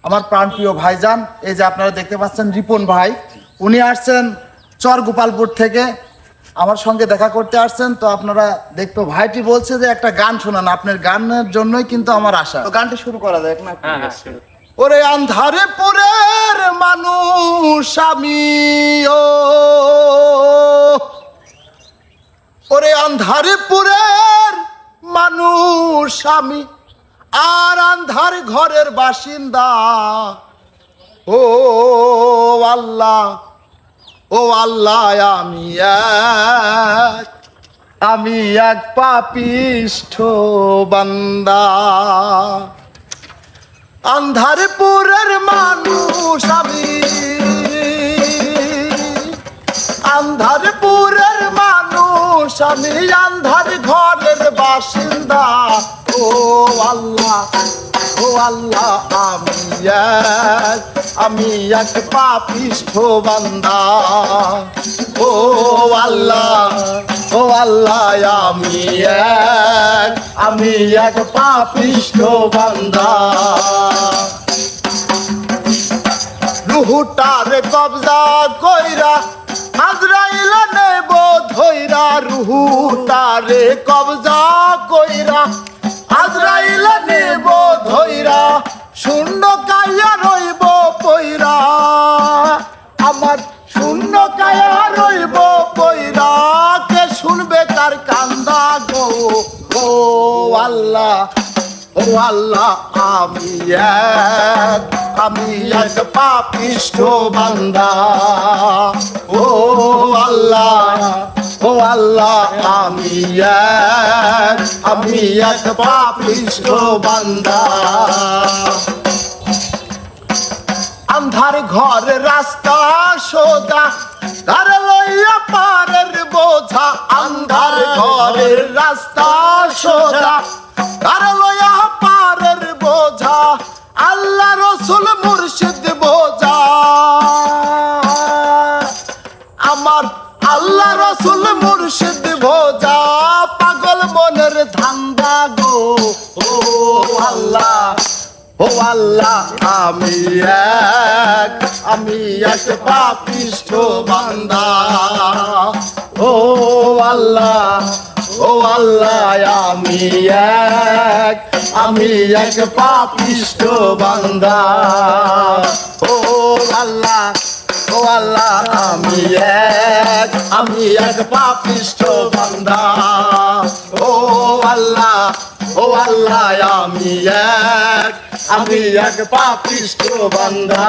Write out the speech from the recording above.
আমার প্রাণপ্রিয় ভাইজান, এই যে আপনারা দেখতে পাচ্ছেন রিপন ভাই, উনি আসছেন চর গোপালপুর থেকে আমার সঙ্গে দেখা করতে আসছেন। তো আপনারা দেখতো ভাইটি বলছে যে একটা গান শোনান, আপনার গানের জন্যই কিন্তু আমার আশা। তো গানটি শুরু করা যায় না? ওরে আন্ধারে পুরের মানুষ আমি, ওরে আন্ধারে পুরের মানুষ আমি, আর আন্ধার ঘরের বাসিন্দা। ও আল্লাহ, ও আল্লাহ, আমি এক পাপিষ্ঠ বান্দা। আন্ধারপুরের মানুষ আমি, আন্ধারপুরের মানুষ আমি, আন্ধার ঘরের বাসিন্দা। ও আল্লাহ, ও আল্লাহ, আমি এক পাপিষ্ঠ বান্দা। ও আল্লাহ, ও আল্লাহ, আমি এক পাপিষ্ঠ বান্দা। রুহুটারে কবজা কইরা আজরাইল নেব ধইরা, রুহুটারে কবজা কইরা আজরাইল নেব ধইরা, শূন্য কায়া রইব পইরা, আমার শূন্য কায়া রইব পইরা, কে শুনবে তার কান্দা গো। ও আল্লাহ, ও আল্লাহ, আমি এক পাপিষ্ঠ বান্দা। ও আল্লাহ, ও আল্লাহ, আমি এক পাপিষ্ঠ বান্দা। আন্ধার ঘর রাস্তা সোজা, তার লইয়া পারের বোঝা। আন্ধার ঘরের রাস্তা সোজা, তার লইয়া পারের বোঝা, আল্লাহ রসুল মুর্শিদ বোঝা। আমার আল্লাহ রসুল মুর্শিদ বোঝা, পাগল মনের ধান্দা গো। ও আল্লাহ, ও আল্লাহ, আমি এক পাপিষ্ঠ বান্দা। ও আল্লাহ, ও আল্লাহ, আমি এক পাপিষ্ঠ বান্দা। ও আল্লাহ, ও আল্লাহ, আমি এক পাপিষ্ঠ বান্দা। ও আল্লাহ, ও আল্লাহ, আমি এক পাপিষ্ঠ বান্দা।